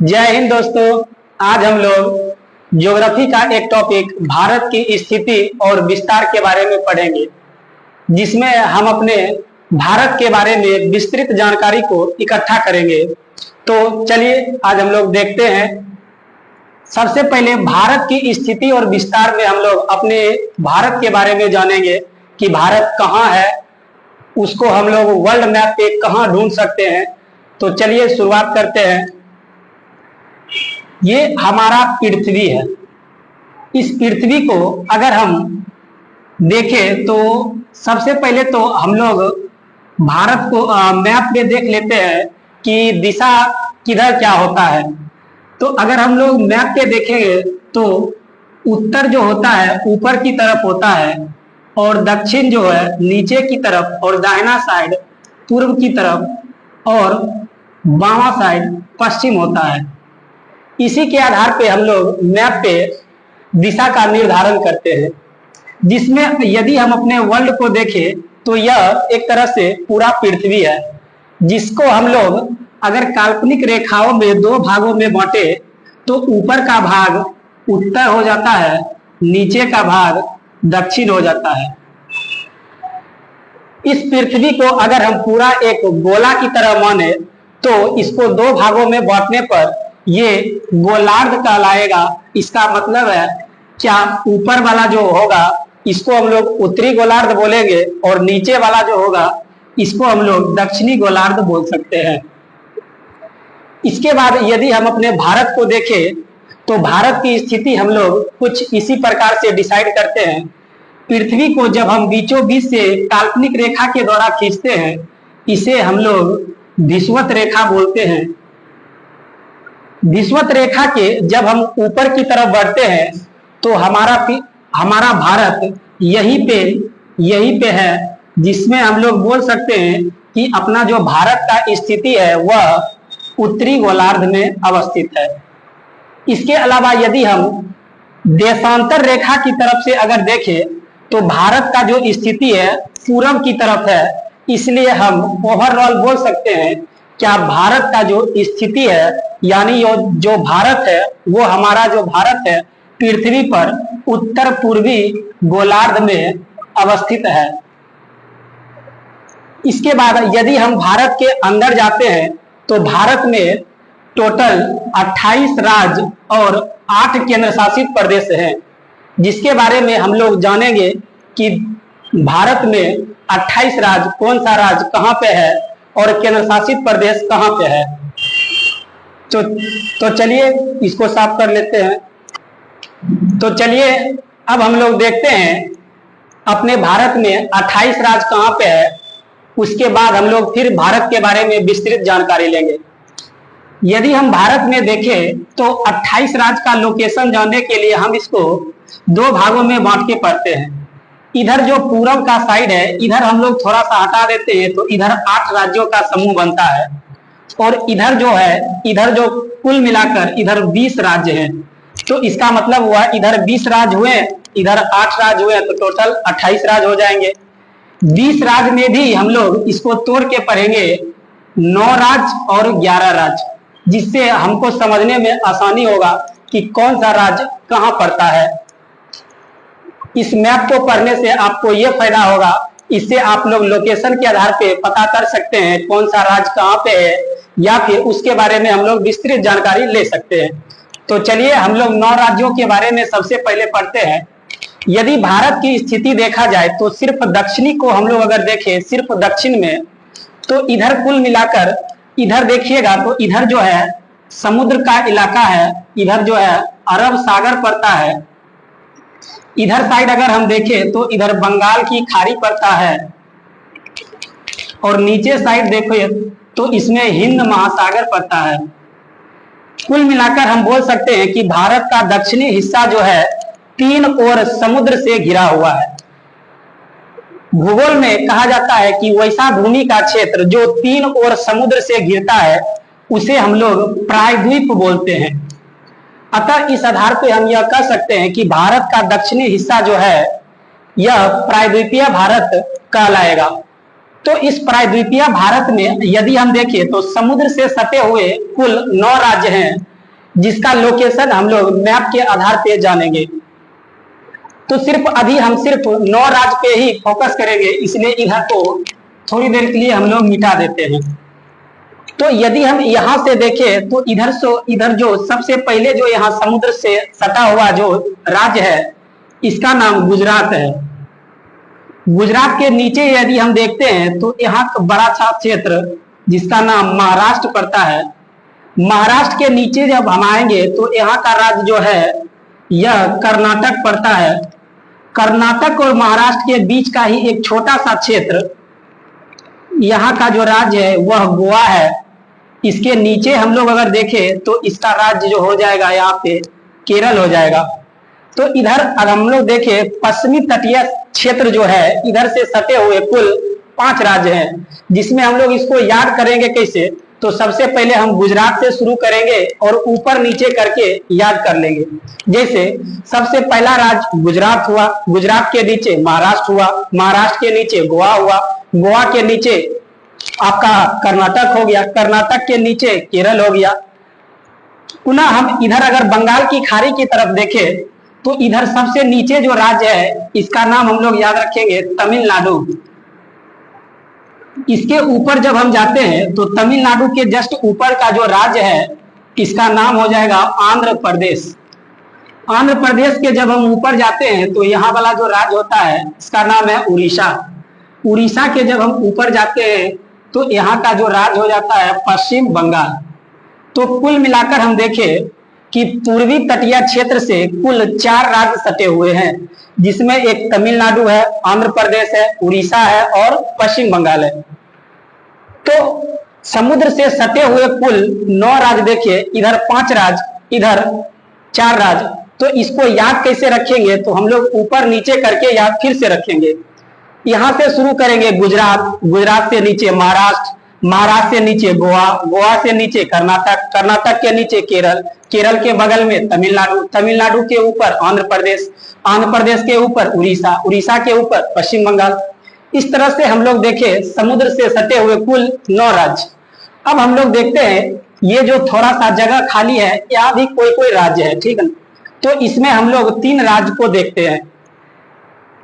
जय हिंद दोस्तों। आज हम लोग ज्योग्राफी का एक टॉपिक भारत की स्थिति और विस्तार के बारे में पढ़ेंगे, जिसमें हम अपने भारत के बारे में विस्तृत जानकारी को इकट्ठा करेंगे। तो चलिए आज हम लोग देखते हैं। सबसे पहले भारत की स्थिति और विस्तार में हम लोग अपने भारत के बारे में जानेंगे कि भारत कहाँ है, उसको हम लोग वर्ल्ड मैप पे कहाँ ढूंढ सकते हैं। तो चलिए शुरुआत करते हैं। ये हमारा पृथ्वी है। इस पृथ्वी को अगर हम देखें तो सबसे पहले तो हम लोग भारत को मैप में देख लेते हैं कि दिशा किधर क्या होता है। तो अगर हम लोग मैप पे देखेंगे तो उत्तर जो होता है ऊपर की तरफ होता है, और दक्षिण जो है नीचे की तरफ, और दाहिना साइड पूर्व की तरफ, और बावां साइड पश्चिम होता है। इसी के आधार पे हम लोग मैप पे दिशा का निर्धारण करते हैं, जिसमें यदि हम अपने वर्ल्ड को देखें तो यह एक तरह से पूरा पृथ्वी है, जिसको हम लोग अगर काल्पनिक रेखाओं में दो भागों में बांटे तो ऊपर का भाग उत्तर हो जाता है, नीचे का भाग दक्षिण हो जाता है। इस पृथ्वी को अगर हम पूरा एक गोला की तरह माने तो इसको दो भागों में बांटने पर ये गोलार्ध कहलाएगा। इसका मतलब है क्या ऊपर वाला जो होगा इसको हम लोग उत्तरी गोलार्ध बोलेंगे, और नीचे वाला जो होगा इसको हम लोग दक्षिणी गोलार्ध बोल सकते हैं। इसके बाद यदि हम अपने भारत को देखें तो भारत की स्थिति हम लोग कुछ इसी प्रकार से डिसाइड करते हैं। पृथ्वी को जब हम बीचों बीच से काल्पनिक रेखा के द्वारा खींचते हैं, इसे हम लोग विषुवत रेखा बोलते हैं। विषुवत रेखा के जब हम ऊपर की तरफ बढ़ते हैं तो हमारा भारत यहीं पे है, जिसमें हम लोग बोल सकते हैं कि अपना जो भारत का स्थिति है वह उत्तरी गोलार्ध में अवस्थित है। इसके अलावा यदि हम देशांतर रेखा की तरफ से अगर देखें तो भारत का जो स्थिति है पूरब की तरफ है, इसलिए हम ओवरऑल बोल सकते हैं क्या भारत का जो स्थिति है, यानी जो भारत है वो हमारा जो भारत है पृथ्वी पर उत्तर पूर्वी गोलार्ध में अवस्थित है। इसके बाद यदि हम भारत के अंदर जाते हैं तो भारत में टोटल 28 राज्य और 8 केंद्र शासित प्रदेश हैं, जिसके बारे में हम लोग जानेंगे कि भारत में 28 राज्य कौन सा राज्य कहाँ पे है और केंद्र शासित प्रदेश कहाँ पे है। तो चलिए इसको साफ कर लेते हैं। तो चलिए अब हम लोग देखते हैं अपने भारत में 28 राज्य कहाँ पे है। उसके बाद हम लोग फिर भारत के बारे में विस्तृत जानकारी लेंगे। यदि हम भारत में देखें तो 28 राज्य का लोकेशन जानने के लिए हम इसको दो भागों में बांट के पढ़ते हैं। इधर जो पूरब का साइड है इधर हम लोग थोड़ा सा हटा देते हैं तो इधर 8 राज्यों का समूह बनता है, और इधर जो कुल मिलाकर इधर 20 राज्य हैं। तो इसका मतलब हुआ इधर 20 राज्य हुए, इधर 8 राज्य हुए, तो टोटल 28 राज्य हो जाएंगे। 20 राज्य में भी हम लोग इसको तोड़ के पढ़ेंगे 9 राज्य और 11 राज्य, जिससे हमको समझने में आसानी होगा कि कौन सा राज्य कहाँ पड़ता है। इस मैप को पढ़ने से आपको ये फायदा होगा, इससे आप लोग लोकेशन के आधार पे पता कर सकते हैं कौन सा राज्य कहाँ पे है, या फिर उसके बारे में हम लोग विस्तृत जानकारी ले सकते हैं। तो चलिए हम लोग 9 राज्यों के बारे में सबसे पहले पढ़ते हैं। यदि भारत की स्थिति देखा जाए तो सिर्फ दक्षिणी को हम लोग अगर देखें, सिर्फ दक्षिण में, तो इधर कुल मिलाकर इधर देखिएगा तो इधर जो है समुद्र का इलाका है, इधर जो है अरब सागर पड़ता है। इधर साइड अगर हम देखें तो इधर बंगाल की खाड़ी पड़ता है, और नीचे साइड देखो तो इसमें हिंद महासागर पड़ता है। कुल मिलाकर हम बोल सकते हैं कि भारत का दक्षिणी हिस्सा जो है 3 ओर समुद्र से घिरा हुआ है। भूगोल में कहा जाता है कि वैसा भूमि का क्षेत्र जो 3 ओर समुद्र से घिरता है उसे हम लोग प्रायद्वीप बोलते हैं। अतः इस आधार पे हम यह कह सकते हैं कि भारत का दक्षिणी हिस्सा जो है यह प्रायद्वीपीय भारत कहलाएगा। तो इस प्रायद्वीपीय भारत में यदि हम देखें तो समुद्र से सटे हुए कुल 9 राज्य हैं, जिसका लोकेशन हम लोग मैप के आधार पे जानेंगे। तो अभी हम सिर्फ 9 राज्य पे ही फोकस करेंगे, इसलिए इधर को थोड़ी देर के लिए हम लोग मिटा देते हैं। तो यदि हम यहाँ से देखें तो इधर जो सबसे पहले जो यहाँ समुद्र से सटा हुआ जो राज्य है, इसका नाम गुजरात है। गुजरात के नीचे यदि हम देखते हैं तो यहाँ का बड़ा सा क्षेत्र जिसका नाम महाराष्ट्र पड़ता है। महाराष्ट्र के नीचे जब हम आएंगे तो यहाँ का राज्य जो है यह कर्नाटक पड़ता है। कर्नाटक और महाराष्ट्र के बीच का ही एक छोटा सा क्षेत्र यहाँ का जो राज्य है वह गोवा है। इसके नीचे हम लोग अगर देखें तो इसका राज्य जो हो जाएगा यहाँ पे केरल हो जाएगा। तो इधर अगर हम लोग देखें पश्चिमी तटीय क्षेत्र जो है, इधर से सटे हुए कुल 5 राज्य हैं, जिसमें हम लोग इसको याद करेंगे कैसे। तो सबसे पहले हम गुजरात से शुरू करेंगे और ऊपर नीचे करके याद कर लेंगे। जैसे सबसे पहला राज्य गुजरात हुआ, गुजरात के नीचे महाराष्ट्र हुआ, महाराष्ट्र के नीचे गोवा हुआ, गोवा के नीचे आपका कर्नाटक हो गया, कर्नाटक के नीचे केरल हो गया। पुनः हम इधर अगर बंगाल की खाड़ी की तरफ देखें तो इधर सबसे नीचे जो राज्य है इसका नाम हम लोग याद रखेंगे तमिलनाडु। इसके ऊपर जब हम जाते हैं तो तमिलनाडु के जस्ट ऊपर का जो राज्य है इसका नाम हो जाएगा आंध्र प्रदेश। आंध्र प्रदेश के जब हम ऊपर जाते हैं तो यहाँ वाला जो राज्य होता है इसका नाम है उड़ीसा। उड़ीसा के जब हम ऊपर जाते हैं तो यहाँ का जो राज्य हो जाता है पश्चिम बंगाल। तो कुल मिलाकर हम देखें कि पूर्वी तटीय क्षेत्र से कुल 4 राज्य सटे हुए हैं, जिसमें एक तमिलनाडु है, आंध्र प्रदेश है, उड़ीसा है और पश्चिम बंगाल है। तो समुद्र से सटे हुए कुल 9 राज्य देखिए, इधर 5 राज्य, इधर 4 राज्य। तो इसको याद कैसे रखेंगे, तो हम लोग ऊपर नीचे करके याद फिर से रखेंगे। यहाँ से शुरू करेंगे गुजरात, गुजरात से नीचे महाराष्ट्र, महाराष्ट्र से नीचे गोवा, गोवा से नीचे कर्नाटक, कर्नाटक के नीचे केरल, केरल के बगल में तमिलनाडु, तमिलनाडु के ऊपर आंध्र प्रदेश, आंध्र प्रदेश के ऊपर उड़ीसा, उड़ीसा के ऊपर पश्चिम बंगाल। इस तरह से हम लोग देखें समुद्र से सटे हुए कुल 9 राज्य। अब हम लोग देखते हैं ये जो थोड़ा सा जगह खाली है यहाँ भी कोई कोई राज्य है, ठीक है। तो इसमें हम लोग 3 राज्य को देखते हैं।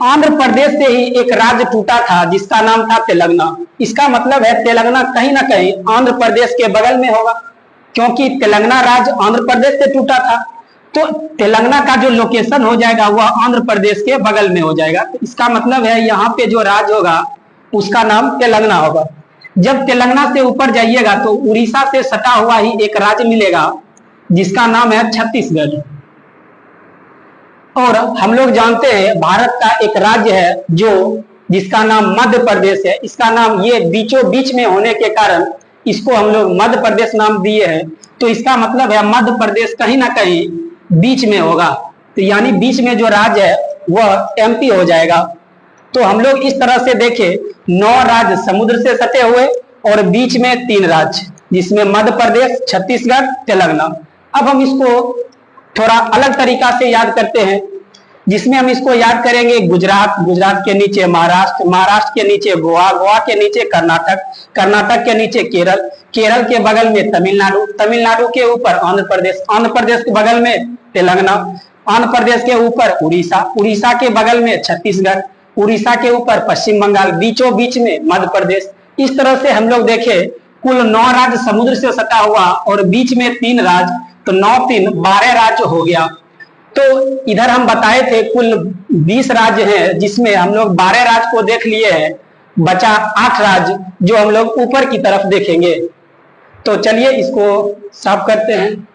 आंध्र प्रदेश से ही एक राज्य टूटा था जिसका नाम था तेलंगाना। इसका मतलब है तेलंगाना कहीं ना कहीं आंध्र प्रदेश के बगल में होगा, क्योंकि तेलंगाना राज्य आंध्र प्रदेश से टूटा था। तो तेलंगाना का जो लोकेशन हो जाएगा वह आंध्र प्रदेश के बगल में हो जाएगा। तो इसका मतलब है यहाँ पे जो राज्य होगा उसका नाम तेलंगाना होगा। जब तेलंगाना से ऊपर जाइएगा तो उड़ीसा से सटा हुआ ही एक राज्य मिलेगा जिसका नाम है छत्तीसगढ़। और हम लोग जानते हैं भारत का एक राज्य है जो जिसका नाम मध्य प्रदेश है। इसका नाम ये बीचों बीच में होने के कारण इसको हम लोग मध्य प्रदेश नाम दिए हैं। तो इसका मतलब है मध्य प्रदेश कहीं ना कहीं बीच में होगा, तो यानी बीच में जो राज्य है वह एमपी हो जाएगा। तो हम लोग इस तरह से देखें 9 राज्य समुद्र से सटे हुए और बीच में 3 राज्य जिसमें मध्य प्रदेश, छत्तीसगढ़, तेलंगाना। अब हम इसको थोड़ा अलग तरीका से याद करते हैं, जिसमें हम इसको याद करेंगे गुजरात, गुजरात के नीचे महाराष्ट्र, महाराष्ट्र के नीचे गोवा, गोवा के नीचे कर्नाटक, कर्नाटक के नीचे केरल, केरल के बगल में तमिलनाडु, तमिलनाडु के ऊपर आंध्र प्रदेश, आंध्र प्रदेश के बगल में तेलंगाना, आंध्र प्रदेश के ऊपर उड़ीसा, उड़ीसा के बगल में छत्तीसगढ़, उड़ीसा के ऊपर पश्चिम बंगाल, बीचों बीच में मध्य प्रदेश। इस तरह से हम लोग देखें कुल 9 राज्य समुद्र से सटा हुआ और बीच में 3 राज्य, तो 9 3 12 राज्य हो गया। तो इधर हम बताए थे कुल 20 राज्य हैं, जिसमें हम लोग 12 राज्य को देख लिए हैं, बचा 8 राज्य जो हम लोग ऊपर की तरफ देखेंगे। तो चलिए इसको साफ करते हैं।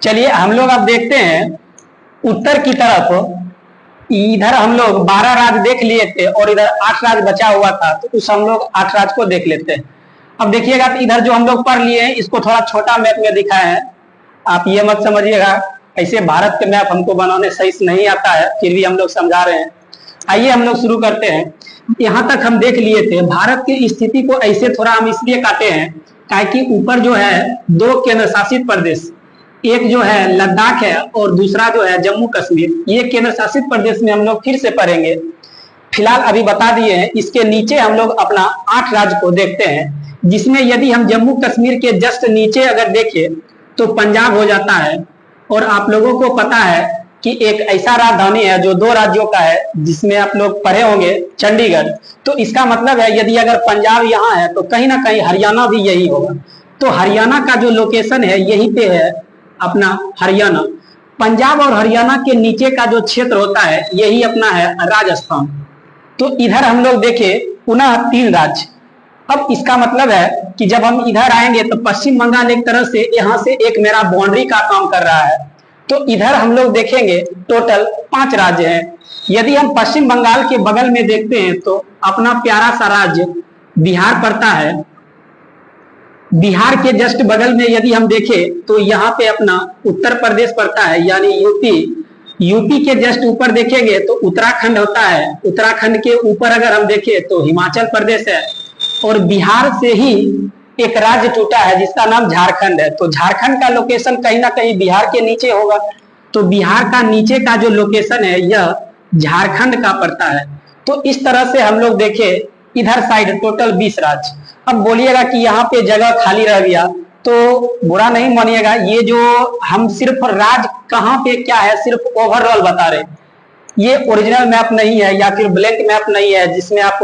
चलिए हम लोग अब देखते हैं उत्तर की तरफ। इधर हम लोग 12 राज्य देख लिए थे और इधर 8 राज्य बचा हुआ था, तो उस हम लोग 8 राज्य को देख लेते हैं। अब देखिएगा तो इधर जो हम लोग पढ़ लिए हैं इसको थोड़ा छोटा मैप में दिखाए हैं। आप ये मत समझिएगा ऐसे भारत के मैप हमको बनाने सही से नहीं आता है, फिर भी हम लोग समझा रहे हैं। आइए हम लोग शुरू करते हैं। यहाँ तक हम देख लिए थे। भारत की स्थिति को ऐसे थोड़ा हम इसलिए काटे हैं ताकि ऊपर जो है 2 केंद्र शासित प्रदेश, एक जो है लद्दाख है और दूसरा जो है जम्मू कश्मीर, ये केंद्र शासित प्रदेश में हम लोग फिर से पढ़ेंगे। फिलहाल अभी बता दिए हैं। इसके नीचे हम लोग अपना 8 राज्य को देखते हैं। जिसमें यदि हम जम्मू कश्मीर के जस्ट नीचे अगर देखें तो पंजाब हो जाता है। और आप लोगों को पता है कि एक ऐसा राजधानी है जो 2 राज्यों का है, जिसमें आप लोग पढ़े होंगे चंडीगढ़। तो इसका मतलब है यदि अगर पंजाब यहाँ है तो कहीं ना कहीं हरियाणा भी यही होगा। तो हरियाणा का जो लोकेशन है यहीं पे है अपना हरियाणा। पंजाब और हरियाणा के नीचे का जो क्षेत्र होता है यही अपना है राजस्थान। तो इधर हम लोग देखें पुनः 3 राज्य। अब इसका मतलब है कि जब हम इधर आएंगे तो पश्चिम बंगाल एक तरह से यहाँ से एक मेरा बाउंड्री का काम कर रहा है। तो इधर हम लोग देखेंगे टोटल 5 राज्य हैं। यदि हम पश्चिम बंगाल के बगल में देखते हैं तो अपना प्यारा सा राज्य बिहार पड़ता है। बिहार के जस्ट बगल में यदि हम देखें तो यहाँ पे अपना उत्तर प्रदेश पड़ता है यानी यूपी। यूपी के जस्ट ऊपर देखेंगे तो उत्तराखंड होता है। उत्तराखंड के ऊपर अगर हम देखें तो हिमाचल प्रदेश है। और बिहार से ही एक राज्य टूटा है जिसका नाम झारखंड है। तो झारखंड का लोकेशन कहीं ना कहीं बिहार के नीचे होगा। तो बिहार का नीचे का जो लोकेशन है यह झारखंड का पड़ता है। तो इस तरह से हम लोग देखें इधर साइड टोटल 20 राज्य। अब बोलिएगा कि यहाँ पे जगह खाली रह गया तो बुरा नहीं मानिएगा, ये जो हम सिर्फ राज्य कहाँ पे क्या है सिर्फ ओवरऑल बता रहे। ये ओरिजिनल मैप नहीं है या फिर ब्लैंक मैप नहीं है जिसमें आप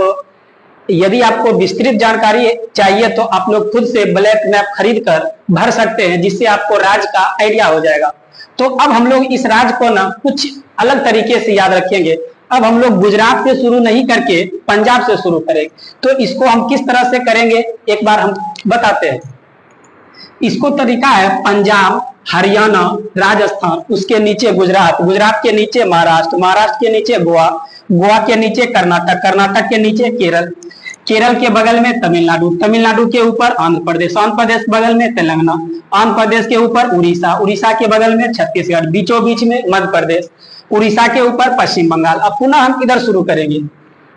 यदि आपको विस्तृत जानकारी चाहिए तो आप लोग खुद से ब्लैक मैप खरीद कर भर सकते हैं, जिससे आपको राज्य का आइडिया हो जाएगा। तो अब हम लोग इस राज्य को ना कुछ अलग तरीके से याद रखेंगे। अब हम लोग गुजरात से शुरू नहीं करके पंजाब से शुरू करेंगे। तो इसको हम किस तरह से करेंगे एक बार हम बताते हैं। इसको तरीका है पंजाब, हरियाणा, राजस्थान, उसके नीचे गुजरात, गुजरात के नीचे महाराष्ट्र, महाराष्ट्र के नीचे गोवा, गोवा के नीचे कर्नाटक, कर्नाटक के नीचे केरल, केरल के बगल में तमिलनाडु, तमिलनाडु के ऊपर आंध्र प्रदेश, आंध्र प्रदेश बगल में तेलंगाना, आंध्र प्रदेश के ऊपर उड़ीसा, उड़ीसा के बगल में छत्तीसगढ़, बीचों बीच में मध्य प्रदेश, उड़ीसा के ऊपर पश्चिम बंगाल। अब पुनः हम इधर शुरू करेंगे।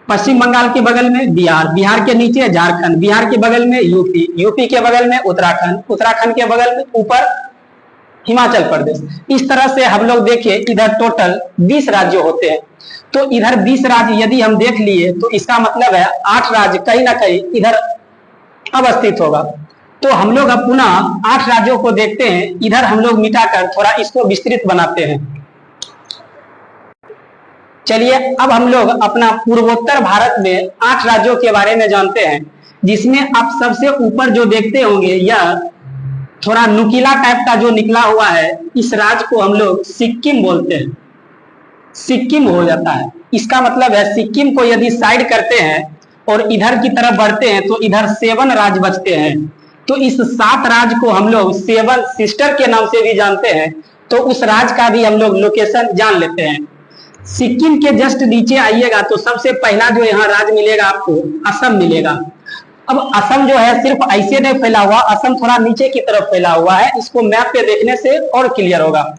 पश्चिम बंगाल के बगल में बिहार, बिहार के नीचे झारखंड, बिहार के बगल में यूपी, यूपी के बगल में उत्तराखंड, उत्तराखंड के बगल में ऊपर हिमाचल प्रदेश। इस तरह से हम लोग देखें इधर टोटल 20 राज्य होते हैं। तो इधर 20 राज्य यदि हम देख लिए तो इसका मतलब है 8 राज्य कहीं ना कहीं इधर अवस्थित होगा। तो हम लोग अब पुनः 8 राज्यों को देखते हैं। इधर हम लोग मिटाकर थोड़ा इसको विस्तृत बनाते हैं। चलिए अब हम लोग अपना पूर्वोत्तर भारत में 8 राज्यों के बारे में जानते हैं, जिसमें आप सबसे ऊपर जो देखते होंगे यह थोड़ा नुकीला टाइप का जो निकला हुआ है, इस राज्य को हम लोग सिक्किम बोलते हैं। सिक्किम हो जाता है। इसका मतलब है सिक्किम को यदि साइड करते हैं और इधर की तरफ बढ़ते हैं तो इधर 7 राज्य बचते हैं। तो इस 7 राज्य को हम लोग 7 सिस्टर के नाम से भी जानते हैं। तो उस राज्य का भी हम लोग लोकेशन जान लेते हैं। सिक्किम के जस्ट नीचे आइएगा तो सबसे पहला जो यहाँ राज्य मिलेगा आपको असम मिलेगा। अब असम जो है सिर्फ ऐसे नहीं फैला हुआ, असम थोड़ा नीचे की तरफ फैला हुआ है। इसको मैप पे देखने से और क्लियर होगा।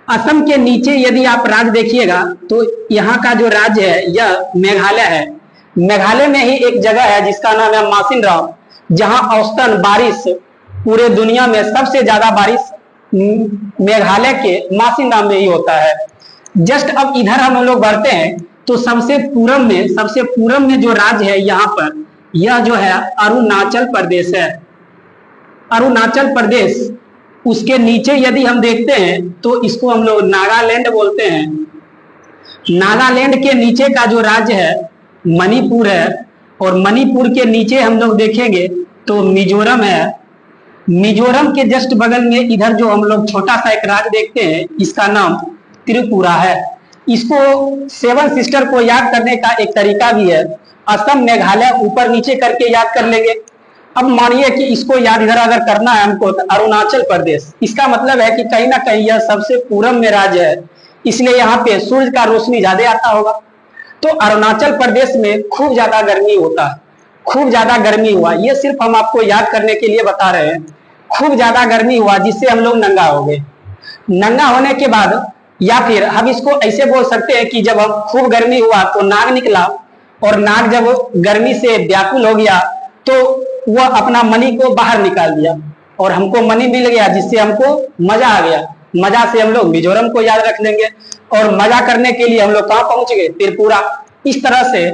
असम के नीचे यदि आप राज्य देखिएगा तो यहाँ का जो राज्य है यह मेघालय है। मेघालय में ही एक जगह है जिसका नाम है मासिनराम, जहां औसतन बारिश पूरे दुनिया में सबसे ज्यादा बारिश मेघालय के मासिनराम में ही होता है। जस्ट अब इधर हम लोग बढ़ते हैं तो सबसे पूरब में जो राज्य है यहाँ पर यह जो है अरुणाचल प्रदेश है। अरुणाचल प्रदेश, उसके नीचे यदि हम देखते हैं तो इसको हम लोग नागालैंड बोलते हैं। नागालैंड के नीचे का जो राज्य है मणिपुर है। और मणिपुर के नीचे हम लोग देखेंगे तो मिजोरम है। मिजोरम के जस्ट बगल में इधर जो हम लोग छोटा सा एक राज्य देखते हैं इसका नाम त्रिपुरा है। इसको 7 सिस्टर को याद करने का एक तरीका भी है। असम, मेघालय ऊपर नीचे करके याद कर लेंगे। अब मानिए कि इसको याद इधर अगर करना है हमको तो अरुणाचल प्रदेश, इसका मतलब है कि कहीं ना कहीं यह सबसे पूरब में राज्य है, इसलिए यहाँ पे सूर्य का रोशनी ज्यादा आता होगा। तो अरुणाचल प्रदेश में खूब ज्यादा गर्मी होता है। खूब ज्यादा गर्मी हुआ, ये सिर्फ हम आपको याद करने के लिए बता रहे हैं। खूब ज्यादा गर्मी हुआ जिससे हम लोग नंगा हो गए। नंगा होने के बाद या फिर हम इसको ऐसे बोल सकते हैं कि जब हम खूब गर्मी हुआ तो नाग निकला, और नाग जब गर्मी से व्याकुल हो गया तो वह अपना मणि को बाहर निकाल दिया और हमको मणि मिल गया, जिससे हमको मजा आ गया। मजा से हम लोग मिजोरम को याद रख लेंगे और मजा करने के लिए हम लोग कहाँ पहुंच गए, त्रिपुरा। इस तरह से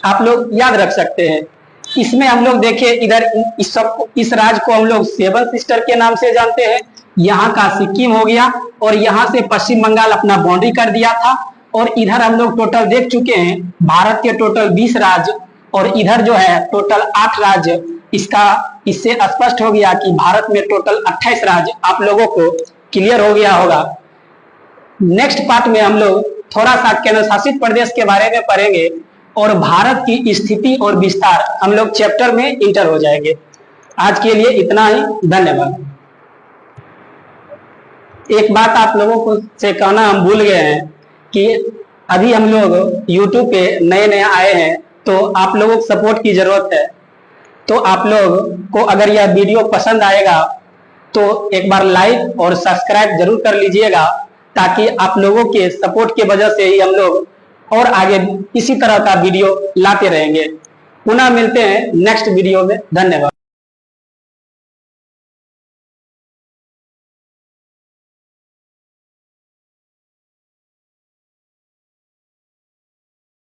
आप लोग याद रख सकते हैं। इसमें हम लोग देखे इधर इस राज्य को हम लोग सेवन सिस्टर के नाम से जानते हैं। यहाँ का सिक्किम हो गया और यहाँ से पश्चिम बंगाल अपना बाउंड्री कर दिया था। और इधर हम लोग टोटल देख चुके हैं भारत के टोटल 20 राज्य और इधर जो है टोटल 8 राज्य। इससे स्पष्ट हो गया कि भारत में टोटल 28 राज्य। आप लोगों को क्लियर हो गया होगा। नेक्स्ट पार्ट में हम लोग थोड़ा सा केंद्र शासित प्रदेश के बारे में पढ़ेंगे और भारत की स्थिति और विस्तार हम लोग चैप्टर में इंटर हो जाएंगे। आज के लिए इतना ही, धन्यवाद। एक बात आप लोगों को से कहना हम भूल गए हैं कि अभी हम लोग YouTube पे नए नए आए हैं, तो आप लोगों को सपोर्ट की जरूरत है। तो आप लोग को अगर यह वीडियो पसंद आएगा तो एक बार लाइक और सब्सक्राइब जरूर कर लीजिएगा, ताकि आप लोगों के सपोर्ट की वजह से ही हम लोग और आगे इसी तरह का वीडियो लाते रहेंगे। पुनः मिलते हैं नेक्स्ट वीडियो में। धन्यवाद।